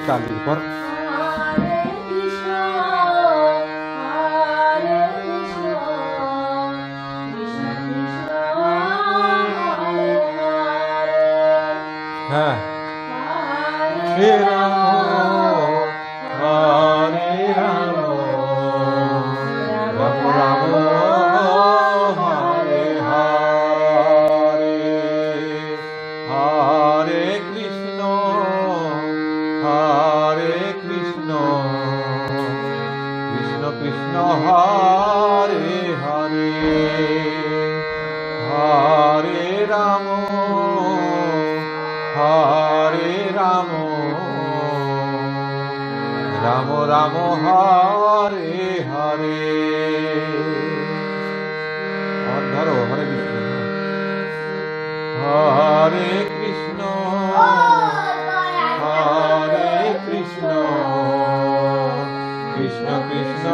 চালির পর হ্যাঁ হে রাম হরে রাম রাম রাম হরে হরে হরে কৃষ্ণ কৃষ্ণ কৃষ্ণ হরে হরে হরে রাম রাম রাম হরে হরে ধরো হরে কৃষ্ণ হরে কৃষ্ণ কৃষ্ণ কৃষ্ণ